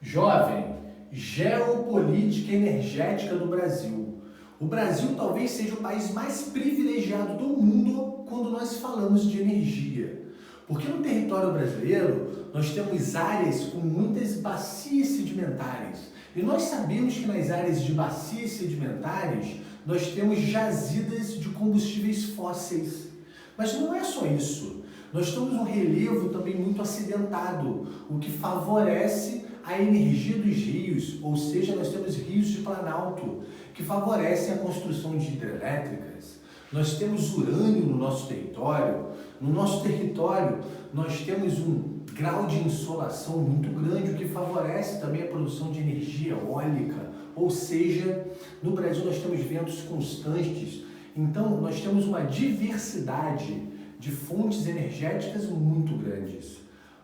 Jovem, geopolítica energética do Brasil. O Brasil talvez seja o país mais privilegiado do mundo quando nós falamos de energia. Porque no território brasileiro nós temos áreas com muitas bacias sedimentares. E nós sabemos que nas áreas de bacias sedimentares nós temos jazidas de combustíveis fósseis. Mas não é só isso. Nós temos um relevo também muito acidentado, o que favorece a energia dos rios, ou seja, nós temos rios de planalto, que favorecem a construção de hidrelétricas. Nós temos urânio no nosso território. No nosso território, nós temos um grau de insolação muito grande, o que favorece também a produção de energia eólica. Ou seja, no Brasil nós temos ventos constantes. Então, nós temos uma diversidade de fontes energéticas muito grandes.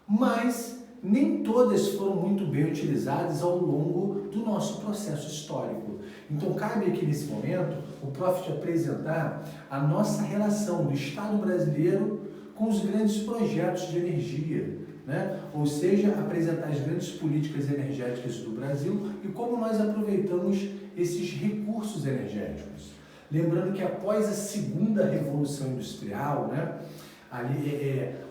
Mas nem todas foram muito bem utilizadas ao longo do nosso processo histórico. Então, cabe aqui nesse momento o Prof. te apresentar a nossa relação do Estado brasileiro com os grandes projetos de energia, né? Ou seja, apresentar as grandes políticas energéticas do Brasil e como nós aproveitamos esses recursos energéticos. Lembrando que após a segunda Revolução Industrial, né,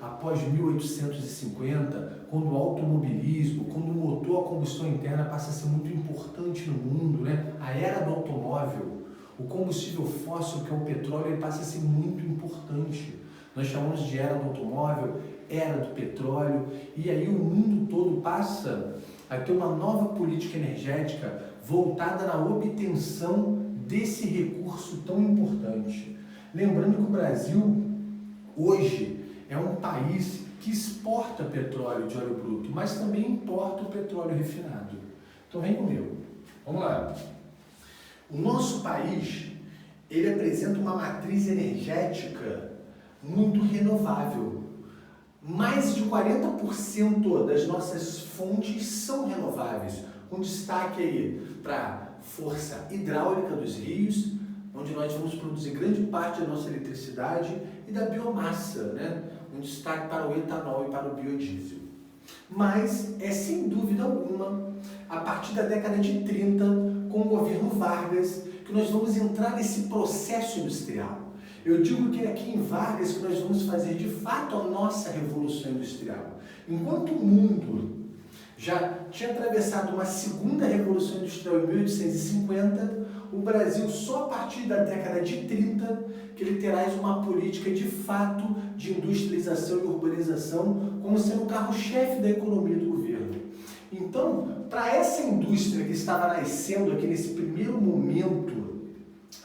após 1850, quando o automobilismo, quando o motor a combustão interna passa a ser muito importante no mundo, né, a era do automóvel, o combustível fóssil, que é o petróleo, ele passa a ser muito importante. Nós chamamos de era do automóvel, era do petróleo, e aí o mundo todo passa a ter uma nova política energética voltada na obtenção desse recurso tão importante. Lembrando que o Brasil, hoje, é um país que exporta petróleo de óleo bruto, mas também importa o petróleo refinado. Então vem comigo. Vamos lá. O nosso país, ele apresenta uma matriz energética muito renovável. Mais de 40% das nossas fontes são renováveis, com destaque aí para força hidráulica dos rios, onde nós vamos produzir grande parte da nossa eletricidade, e da biomassa, né? Um destaque para o etanol e para o biodiesel. Mas é sem dúvida alguma, a partir da década de 30, com o governo Vargas, que nós vamos entrar nesse processo industrial. Eu digo que é aqui em Vargas que nós vamos fazer de fato a nossa revolução industrial. Enquanto o mundo já tinha atravessado uma segunda revolução industrial em 1850, o Brasil só a partir da década de 30 que ele terá uma política de fato de industrialização e urbanização como sendo o carro-chefe da economia do governo. Então, para essa indústria que estava nascendo aqui nesse primeiro momento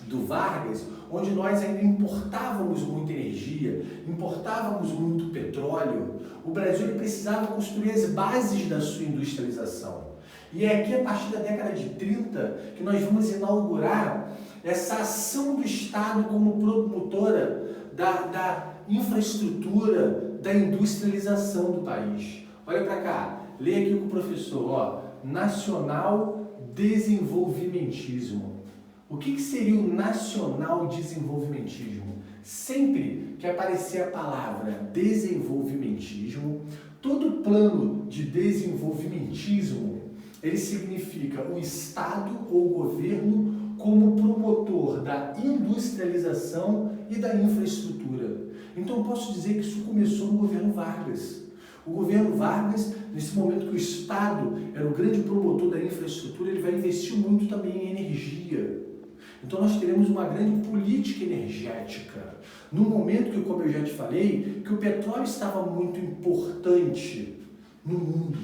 do Vargas, onde nós ainda importávamos muita energia, importávamos muito petróleo, o Brasil ele precisava construir as bases da sua industrialização. E é aqui, a partir da década de 30, que nós vamos inaugurar essa ação do Estado como promotora da infraestrutura, da industrialização do país. Olha para cá, leia aqui com o professor, ó, nacional desenvolvimentismo. O que seria o nacional desenvolvimentismo? Sempre que aparecer a palavra desenvolvimentismo, todo plano de desenvolvimentismo, ele significa o Estado ou o governo como promotor da industrialização e da infraestrutura. Então eu posso dizer que isso começou no governo Vargas. O governo Vargas, nesse momento que o Estado era o grande promotor da infraestrutura, ele vai investir muito também em energia. Então nós teremos uma grande política energética. No momento que, como eu já te falei, que o petróleo estava muito importante no mundo.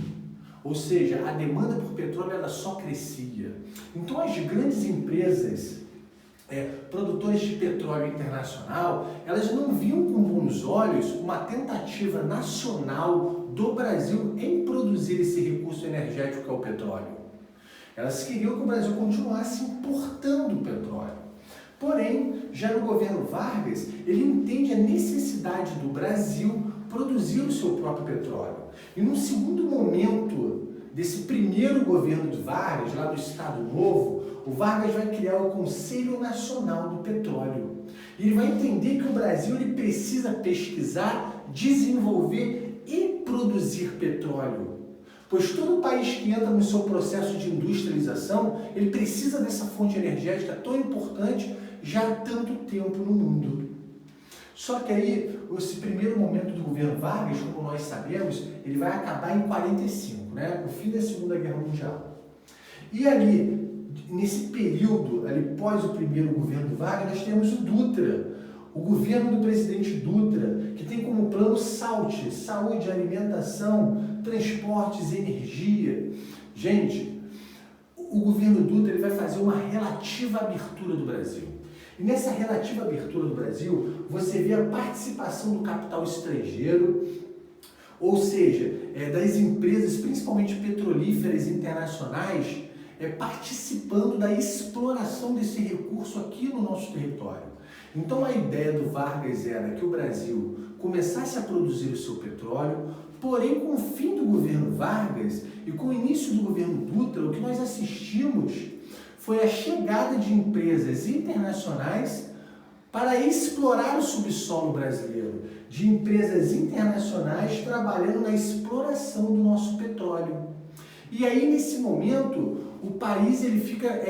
Ou seja, a demanda por petróleo ela só crescia. Então as grandes empresas produtoras de petróleo internacional, elas não viam com bons olhos uma tentativa nacional do Brasil em produzir esse recurso energético que é o petróleo. Elas queriam que o Brasil continuasse importando petróleo. Porém, já no governo Vargas, ele entende a necessidade do Brasil produzir o seu próprio petróleo. E num segundo momento desse primeiro governo de Vargas, lá do Estado Novo, o Vargas vai criar o Conselho Nacional do Petróleo. E ele vai entender que o Brasil ele precisa pesquisar, desenvolver e produzir petróleo. Pois todo país que entra no seu processo de industrialização, ele precisa dessa fonte energética tão importante já há tanto tempo no mundo. Só que aí, esse primeiro momento do governo Vargas, como nós sabemos, ele vai acabar em 45, né? O fim da Segunda Guerra Mundial. E ali, nesse período, ali pós o primeiro governo Vargas, nós temos o Dutra, o governo do presidente Dutra, que tem como plano SALT, saúde, alimentação, transportes, energia. Gente, o governo Dutra ele vai fazer uma relativa abertura do Brasil. E nessa relativa abertura do Brasil, você vê a participação do capital estrangeiro, ou seja, das empresas, principalmente petrolíferas internacionais, participando da exploração desse recurso aqui no nosso território. Então a ideia do Vargas era que o Brasil começasse a produzir o seu petróleo, porém com o fim do governo Vargas e com o início do governo Dutra, o que nós assistimos foi a chegada de empresas internacionais para explorar o subsolo brasileiro, de empresas internacionais trabalhando na exploração do nosso petróleo. E aí, nesse momento, o país ele fica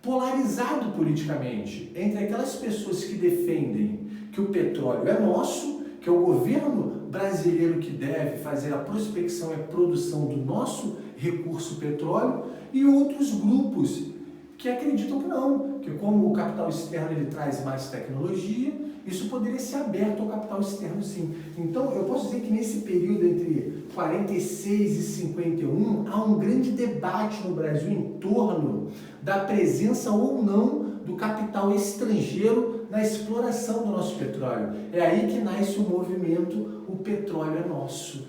polarizado politicamente entre aquelas pessoas que defendem que o petróleo é nosso, que é o governo brasileiro que deve fazer a prospecção e a produção do nosso recurso petróleo, e outros grupos que acreditam que não, que como o capital externo ele traz mais tecnologia, isso poderia ser aberto ao capital externo sim. Então eu posso dizer que nesse período entre 46 e 51 há um grande debate no Brasil em torno da presença ou não do capital estrangeiro na exploração do nosso petróleo. É aí que nasce o movimento O Petróleo é Nosso.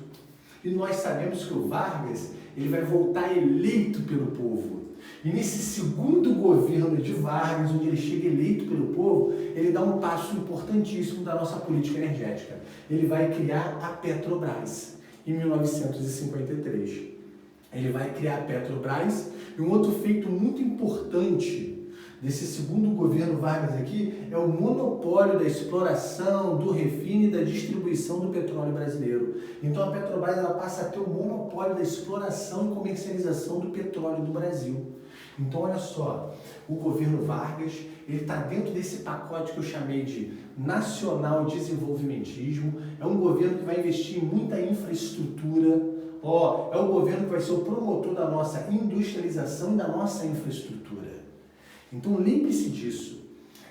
E nós sabemos que o Vargas ele vai voltar eleito pelo povo. E nesse segundo governo de Vargas, onde ele chega eleito pelo povo, ele dá um passo importantíssimo da nossa política energética. Ele vai criar a Petrobras, em 1953. Ele vai criar a Petrobras, e um outro feito muito importante desse segundo governo Vargas aqui é o monopólio da exploração, do refino e da distribuição do petróleo brasileiro. Então a Petrobras ela passa a ter o monopólio da exploração e comercialização do petróleo do Brasil. Então olha só, o governo Vargas ele está dentro desse pacote que eu chamei de nacional desenvolvimentismo. É um governo que vai investir em muita infraestrutura. É o governo que vai ser o promotor da nossa industrialização e da nossa infraestrutura. Então lembre-se disso.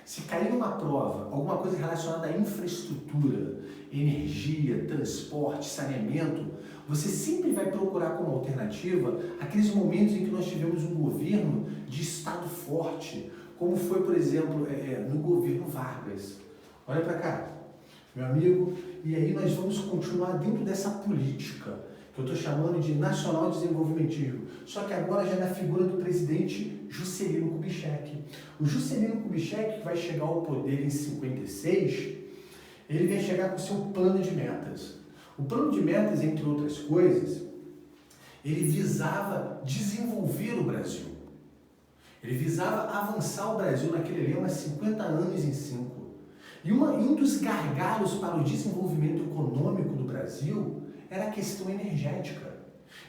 Se cair numa prova alguma coisa relacionada à infraestrutura, energia, transporte, saneamento, você sempre vai procurar como alternativa aqueles momentos em que nós tivemos um governo de Estado forte, como foi, por exemplo, no governo Vargas. Olha para cá, meu amigo, e aí nós vamos continuar dentro dessa política que eu estou chamando de nacional desenvolvimentismo, só que agora já na figura do presidente Juscelino Kubitschek. O Juscelino Kubitschek, que vai chegar ao poder em 56, ele vai chegar com o seu plano de metas. O plano de metas, entre outras coisas, ele visava desenvolver o Brasil. Ele visava avançar o Brasil naquele lema 50 anos em 5. E um dos gargalos para o desenvolvimento econômico do Brasil era a questão energética.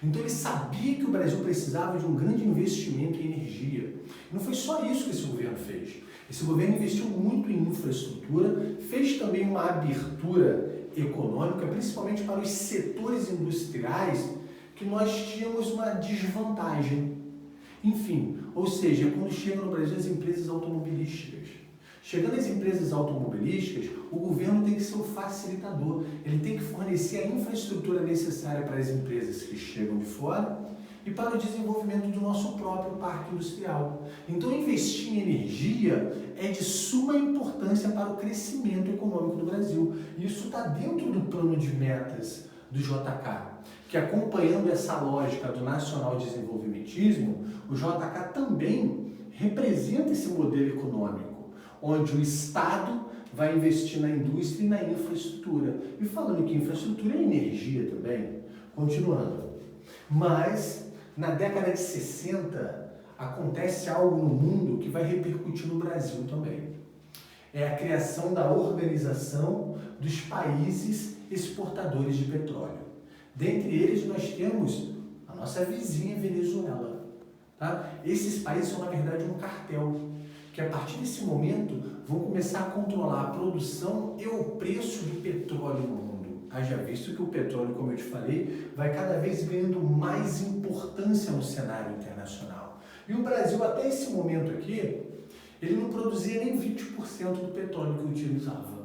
Então ele sabia que o Brasil precisava de um grande investimento em energia. E não foi só isso que esse governo fez. Esse governo investiu muito em infraestrutura, fez também uma abertura econômica, principalmente para os setores industriais que nós tínhamos uma desvantagem. Enfim, ou seja, quando chegam no Brasil as empresas automobilísticas. Chegando às empresas automobilísticas, o governo tem que ser o facilitador. Ele tem que fornecer a infraestrutura necessária para as empresas que chegam de fora e para o desenvolvimento do nosso próprio parque industrial. Então, investir em energia é de suma importância para o crescimento econômico do Brasil. E isso está dentro do plano de metas do JK, que acompanhando essa lógica do nacional desenvolvimentismo, o JK também representa esse modelo econômico, onde o Estado vai investir na indústria e na infraestrutura. E falando que infraestrutura é energia também, continuando. Mas, na década de 60, acontece algo no mundo que vai repercutir no Brasil também. É a criação da Organização dos Países Exportadores de Petróleo. Dentre eles, nós temos nossa vizinha Venezuela. Tá? Esses países são, na verdade, um cartel, que a partir desse momento vão começar a controlar a produção e o preço do petróleo no mundo. Haja visto que o petróleo, como eu te falei, vai cada vez ganhando mais importância no cenário internacional. E o Brasil, até esse momento aqui, ele não produzia nem 20% do petróleo que utilizava.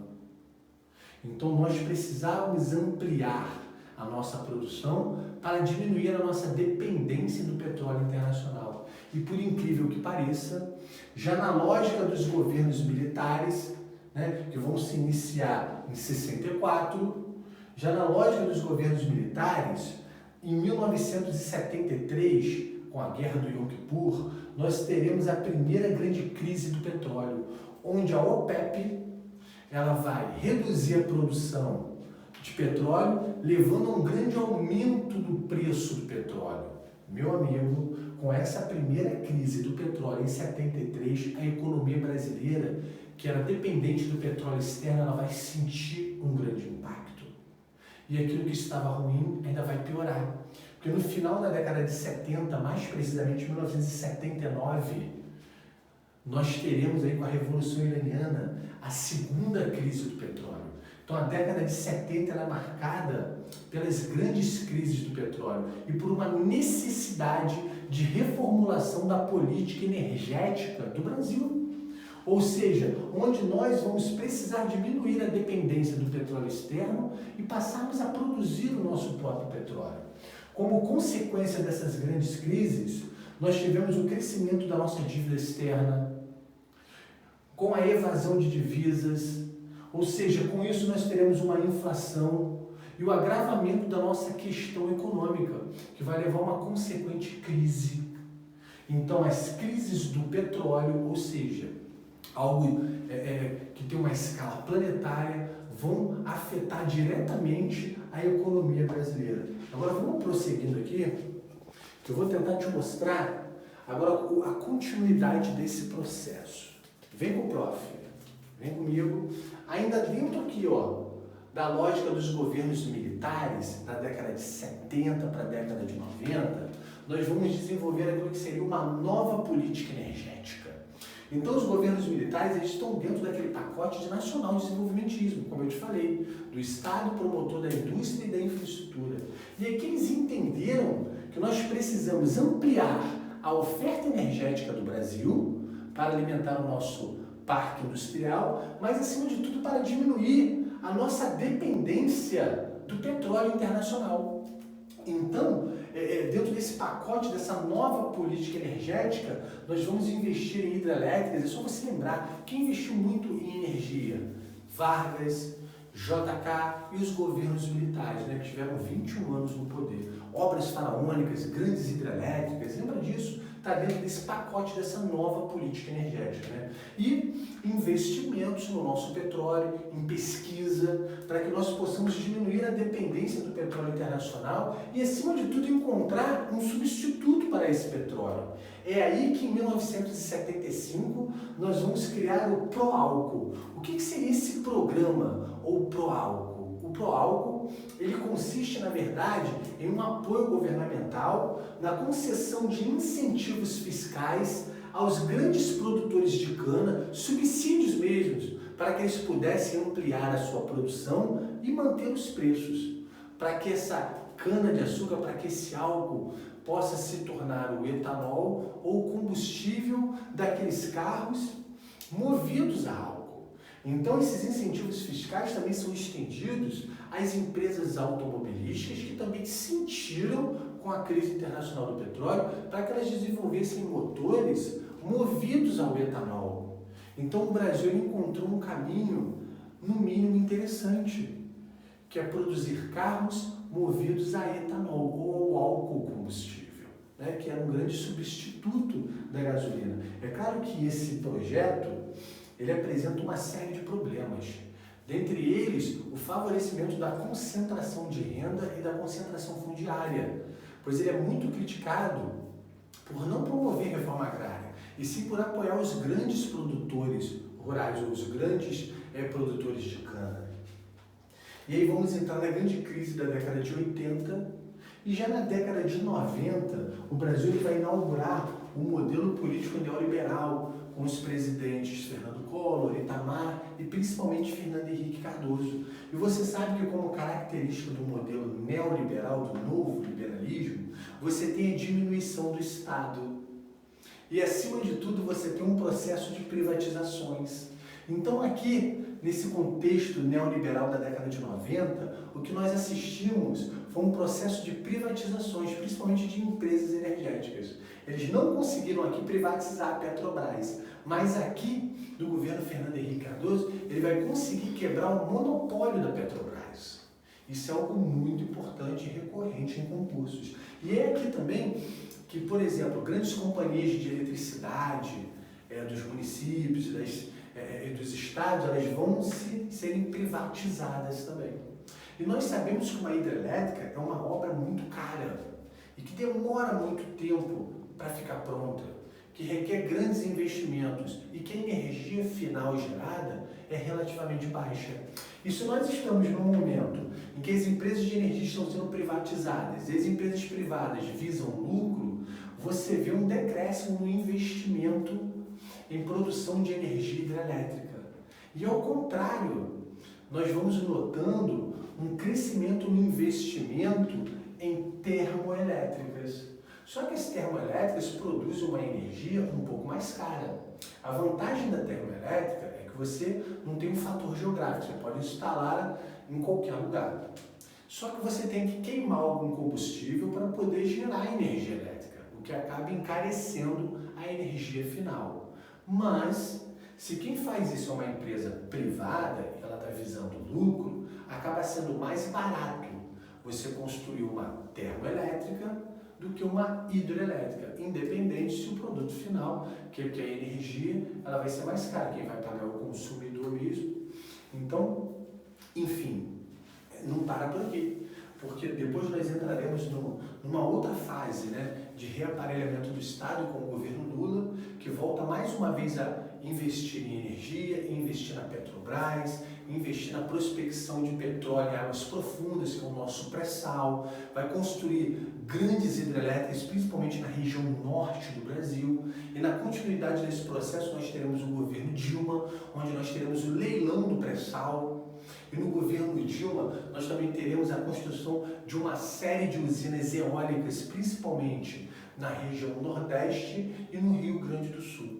Então nós precisávamos ampliar a nossa produção para diminuir a nossa dependência do petróleo internacional. E por incrível que pareça, já na lógica dos governos militares, né, que vão se iniciar em 64, já na lógica dos governos militares, em 1973, com a guerra do Yom Kippur, nós teremos a primeira grande crise do petróleo, onde a OPEP ela vai reduzir a produção de petróleo, levando a um grande aumento do preço do petróleo. Meu amigo, com essa primeira crise do petróleo em 73, a economia brasileira, que era dependente do petróleo externo, ela vai sentir um grande impacto. E aquilo que estava ruim ainda vai piorar. Porque no final da década de 70, mais precisamente 1979, nós teremos aí com a Revolução Iraniana a segunda crise do petróleo. Então a década de 70 ela é marcada pelas grandes crises do petróleo e por uma necessidade de reformulação da política energética do Brasil. Ou seja, onde nós vamos precisar diminuir a dependência do petróleo externo e passarmos a produzir o nosso próprio petróleo. Como consequência dessas grandes crises, nós tivemos o crescimento da nossa dívida externa, com a evasão de divisas, ou seja, com isso nós teremos uma inflação e o agravamento da nossa questão econômica, que vai levar a uma consequente crise. Então, as crises do petróleo, ou seja, algo que tem uma escala planetária, vão afetar diretamente a economia brasileira. Agora, vamos prosseguindo aqui, que eu vou tentar te mostrar agora a continuidade desse processo. Vem com o prof, vem comigo. Ainda dentro aqui, da lógica dos governos militares, da década de 70 para a década de 90, nós vamos desenvolver aquilo que seria uma nova política energética. Então, os governos militares eles estão dentro daquele pacote de nacional desenvolvimentismo, como eu te falei, do Estado promotor da indústria e da infraestrutura. E aqui eles entenderam que nós precisamos ampliar a oferta energética do Brasil para alimentar o nosso parque industrial, mas, acima de tudo, para diminuir a nossa dependência do petróleo internacional. Então, dentro desse pacote, dessa nova política energética, nós vamos investir em hidrelétricas. É só você lembrar, quem investiu muito em energia? Vargas, JK e os governos militares, né, que tiveram 21 anos no poder. Obras faraônicas, grandes hidrelétricas, lembra disso? Está dentro desse pacote, dessa nova política energética. Né? E investimentos no nosso petróleo, em pesquisa, para que nós possamos diminuir a dependência do petróleo internacional e, acima de tudo, encontrar um substituto para esse petróleo. É aí que, em 1975, nós vamos criar o Proálcool. O que seria esse programa, ou Proálcool? O Proálcool, ele consiste, na verdade, em um apoio governamental na concessão de incentivos fiscais aos grandes produtores de cana, subsídios mesmos, para que eles pudessem ampliar a sua produção e manter os preços, para que essa cana-de-açúcar, para que esse álcool possa se tornar o etanol ou combustível daqueles carros movidos a álcool. Então, esses incentivos fiscais também são estendidos às empresas automobilísticas que também sentiram com a crise internacional do petróleo para que elas desenvolvessem motores movidos ao etanol. Então, o Brasil encontrou um caminho, no mínimo, interessante, que é produzir carros movidos a etanol ou ao álcool combustível, né, que era um grande substituto da gasolina. É claro que esse projeto ele apresenta uma série de problemas, dentre eles o favorecimento da concentração de renda e da concentração fundiária, pois ele é muito criticado por não promover reforma agrária, e sim por apoiar os grandes produtores rurais, ou os grandes produtores de cana. E aí vamos entrar na grande crise da década de 80, E já na década de 90, o Brasil ele vai inaugurar um modelo político neoliberal com os presidentes Fernando Collor, Itamar e principalmente Fernando Henrique Cardoso. E você sabe que como característica do modelo neoliberal, do novo liberalismo, você tem a diminuição do Estado. E acima de tudo você tem um processo de privatizações. Então aqui, nesse contexto neoliberal da década de 90, o que nós assistimos foi um processo de privatizações, principalmente de empresas energéticas. Eles não conseguiram aqui privatizar a Petrobras, mas aqui, do governo Fernando Henrique Cardoso, ele vai conseguir quebrar o monopólio da Petrobras. Isso é algo muito importante e recorrente em concursos. E é aqui também que, por exemplo, grandes companhias de eletricidade dos municípios e dos estados, elas vão serem privatizadas também. E nós sabemos que uma hidrelétrica é uma obra muito cara e que demora muito tempo para ficar pronta, que requer grandes investimentos e que a energia final gerada é relativamente baixa. E se nós estamos num momento em que as empresas de energia estão sendo privatizadas e as empresas privadas visam lucro, você vê um decréscimo no investimento em produção de energia hidrelétrica. E ao contrário, nós vamos notando um crescimento no investimento em termoelétricas. Só que as termoelétricas produzem uma energia um pouco mais cara. A vantagem da termoelétrica é que você não tem um fator geográfico, você pode instalar em qualquer lugar. Só que você tem que queimar algum combustível para poder gerar energia elétrica, o que acaba encarecendo a energia final. Mas, se quem faz isso é uma empresa privada e ela está visando lucro, acaba sendo mais barato você construir uma termoelétrica do que uma hidroelétrica, independente se o produto final, que é a energia, ela vai ser mais cara, quem vai pagar é o consumidor mesmo. Então, enfim, não para por aqui, porque depois nós entraremos numa outra fase, né, de reaparelhamento do Estado com o governo Lula, que volta mais uma vez a investir em energia, investir na Petrobras, investir na prospecção de petróleo em águas profundas, que é o nosso pré-sal, vai construir grandes hidrelétricas, principalmente na região norte do Brasil, e na continuidade desse processo nós teremos o governo Dilma, onde nós teremos o leilão do pré-sal, e no governo Dilma nós também teremos a construção de uma série de usinas eólicas, principalmente na região Nordeste e no Rio Grande do Sul.